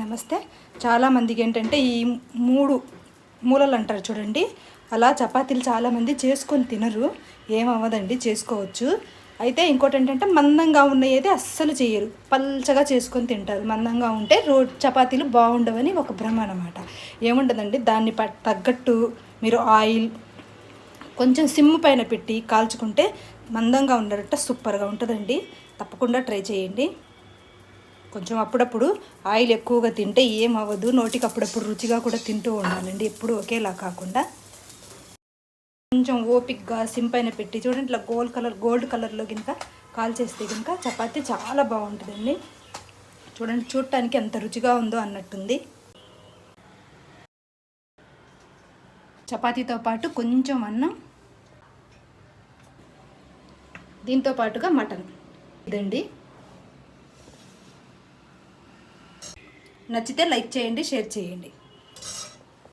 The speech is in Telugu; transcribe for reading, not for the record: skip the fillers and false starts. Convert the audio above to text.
నమస్తే. చాలామందికి ఏంటంటే ఈ 3 మూలలు అంటారు చూడండి, అలా చపాతీలు చాలామంది చేసుకొని తినరు. ఏమవ్వదండి, చేసుకోవచ్చు. అయితే ఇంకోటి ఏంటంటే మందంగా ఉన్నవి అయితే అస్సలు చేయరు, పల్చగా చేసుకొని తింటారు. మందంగా ఉంటే చపాతీలు బాగుండవని ఒక భ్రమ అనమాట. ఏముండదండి, దాన్ని తగ్గట్టు మీరు ఆయిల్ కొంచెం సిమ్ పైన పెట్టి కాల్చుకుంటే మందంగా ఉండరట సూపర్గా ఉంటుందండి. తప్పకుండా ట్రై చేయండి. కొంచెం అప్పుడప్పుడు ఆయిల్ ఎక్కువగా తింటే ఏమవ్వదు, నోటికి అప్పుడప్పుడు రుచిగా కూడా తింటూ ఉండాలండి, ఎప్పుడు ఒకేలా కాకుండా. కొంచెం ఓపిక్గా సిమ్ పైన పెట్టి చూడండి, ఇట్లా గోల్డ్ కలర్లో కనుక కాల్చేస్తే కనుక చపాతీ చాలా బాగుంటుందండి. చూడండి, చూడటానికి ఎంత రుచిగా ఉందో అన్నట్టుంది. చపాతీతో పాటు కొంచెం అన్నం, దీంతో పాటుగా మటన్. ఇదండి. నచ్చితే లైక్ చేయండి, షేర్ చేయండి.